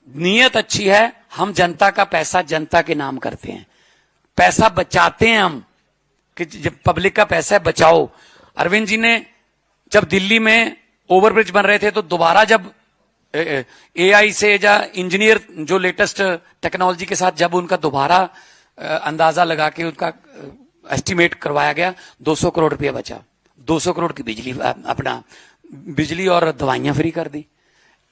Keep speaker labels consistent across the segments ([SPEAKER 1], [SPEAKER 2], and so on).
[SPEAKER 1] नीयत अच्छी है, हम जनता का पैसा जनता के नाम करते हैं, पैसा बचाते हैं हम, कि जब पब्लिक का पैसा है बचाओ। अरविंद जी ने जब दिल्ली में ओवरब्रिज बन रहे थे तो दोबारा जब एआई से या इंजीनियर जो लेटेस्ट टेक्नोलॉजी के साथ जब उनका दोबारा अंदाजा लगा के उनका एस्टिमेट करवाया गया, 200 करोड़ रुपया बचा, 200 करोड़ की बिजली, अपना बिजली और दवाइयां फ्री कर दी।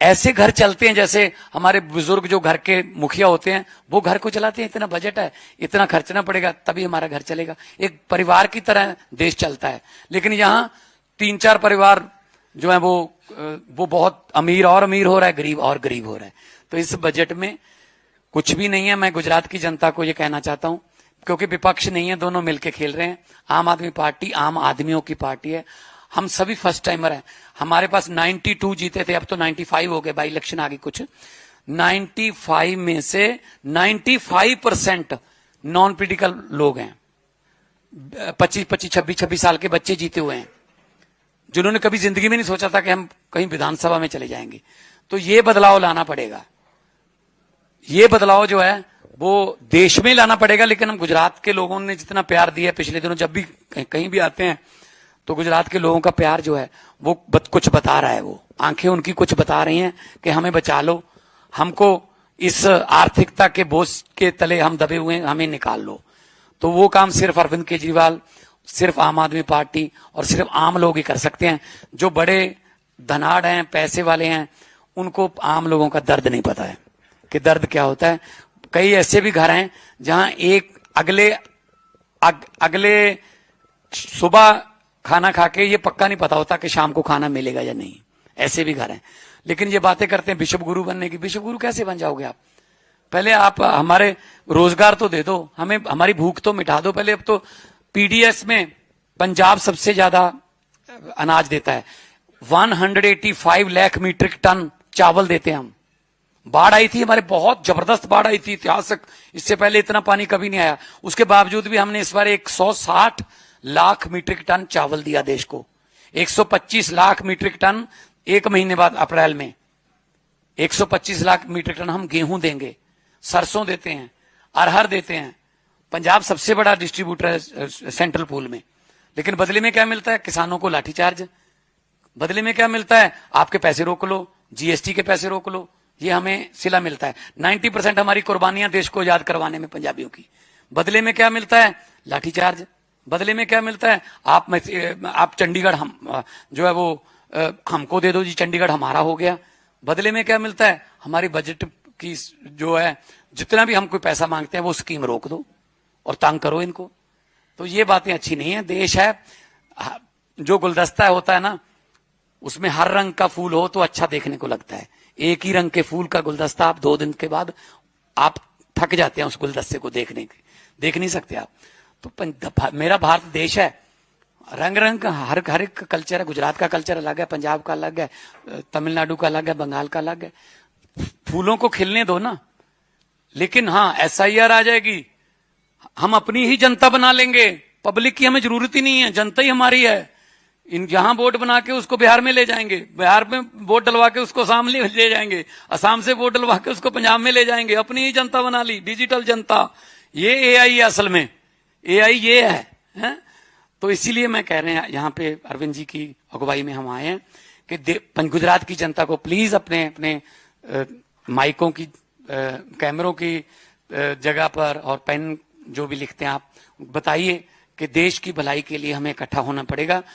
[SPEAKER 1] ऐसे घर चलते हैं जैसे हमारे बुजुर्ग जो घर के मुखिया होते हैं वो घर को चलाते हैं, इतना बजट है, इतना खर्चना पड़ेगा तभी हमारा घर चलेगा। एक परिवार की तरह देश चलता है। लेकिन यहां 3-4 परिवार जो है वो बहुत अमीर और अमीर हो रहा है, गरीब और गरीब हो रहा है। तो इस बजट में कुछ भी नहीं है। मैं गुजरात की जनता को ये कहना चाहता हूं, क्योंकि विपक्ष नहीं है, दोनों मिलकर खेल रहे हैं। आम आदमी पार्टी आम आदमियों की पार्टी है, हम सभी फर्स्ट टाइमर हैं। हमारे पास 92 जीते थे, अब तो 95 हो गए, बाई इलेक्शन आ गई कुछ। 95 में से 95% नॉन पोलिटिकल लोग हैं, 25-26 साल के बच्चे जीते हुए हैं, जिन्होंने कभी जिंदगी में नहीं सोचा था कि हम कहीं विधानसभा में चले जाएंगे। तो ये बदलाव लाना पड़ेगा, ये बदलाव जो है वो देश में लाना पड़ेगा। लेकिन हम गुजरात के लोगों ने जितना प्यार दिया पिछले दिनों, जब भी कहीं भी आते हैं तो गुजरात के लोगों का प्यार जो है वो कुछ बता रहा है, वो आंखें उनकी कुछ बता रही हैं कि हमें बचा लो, हमको इस आर्थिकता के बोझ के तले हम दबे हुए हैं, हमें निकाल लो। तो वो काम सिर्फ अरविंद केजरीवाल, सिर्फ आम आदमी पार्टी और सिर्फ आम लोग ही कर सकते हैं। जो बड़े धनाढ़ हैं, पैसे वाले हैं, उनको आम लोगों का दर्द नहीं पता है कि दर्द क्या होता है। कई ऐसे भी घर हैं जहां एक अगले सुबह खाना खा के ये पक्का नहीं पता होता कि शाम को खाना मिलेगा या नहीं, ऐसे भी घर हैं। लेकिन ये बातें करते हैं बिशप गुरु बनने की। बिशप गुरु कैसे बन जाओगे आप? पहले आप हमारे रोजगार तो दे दो, हमें हमारी भूख तो मिटा दो पहले। अब तो पीडीएस में पंजाब सबसे ज्यादा अनाज देता है, 185 लाख मीट्रिक टन चावल देते हैं हम। बाढ़ आई थी हमारे, बहुत जबरदस्त बाढ़ आई थी, ऐतिहासिक, इससे पहले इतना पानी कभी नहीं आया। उसके बावजूद भी हमने इस बार 160 लाख मीट्रिक टन चावल दिया देश को। 125 लाख मीट्रिक टन एक महीने बाद अप्रैल में 125 लाख मीट्रिक टन हम गेहूं देंगे, सरसों देते हैं, अरहर देते हैं। पंजाब सबसे बड़ा डिस्ट्रीब्यूटर है सेंट्रल पूल में। लेकिन बदले में क्या मिलता है? किसानों को लाठीचार्ज। बदले में क्या मिलता है? आपके पैसे रोक लो, जीएसटी के पैसे रोक लो, ये हमें सिला मिलता है। 90% हमारी कुर्बानियां देश को याद करवाने में पंजाबियों की। बदले में क्या मिलता है? लाठीचार्ज। बदले में क्या मिलता है? आप चंडीगढ़ हम जो है वो हमको दे दो जी, चंडीगढ़ हमारा हो गया। बदले में क्या मिलता है? हमारी बजट की जो है जितना भी हम कोई पैसा मांगते हैं वो स्कीम रोक दो और तंग करो इनको। तो ये बातें अच्छी नहीं है। देश है, जो गुलदस्ता होता है ना, उसमें हर रंग का फूल हो तो अच्छा देखने को लगता है। एक ही रंग के फूल का गुलदस्ता आप 2 दिन के बाद आप थक जाते हैं उस गुलदस्ते को देख नहीं सकते आप। तो मेरा भारत देश है, रंग रंग का हर एक कल्चर है। गुजरात का कल्चर अलग है, पंजाब का अलग है, तमिलनाडु का अलग है, बंगाल का अलग है। फूलों को खिलने दो ना। लेकिन हाँ, एसआईआर आ जाएगी, हम अपनी ही जनता बना लेंगे, पब्लिक की हमें जरूरत ही नहीं है, जनता ही हमारी है। यहां वोट बना के उसको बिहार में ले जाएंगे, बिहार में वोट डलवा के उसको असम ले जाएंगे, असम से वोट डलवा के उसको पंजाब में ले जाएंगे। अपनी ही जनता बना ली, डिजिटल जनता। ये एआई है असल में, एआई ये है? तो इसीलिए मैं कह रहे हैं, यहाँ पे अरविंद जी की अगुवाई में हम आए हैं कि गुजरात की जनता को प्लीज अपने अपने माइकों की, कैमरों की जगह पर और पेन जो भी लिखते हैं आप बताइए कि देश की भलाई के लिए हमें इकट्ठा होना पड़ेगा।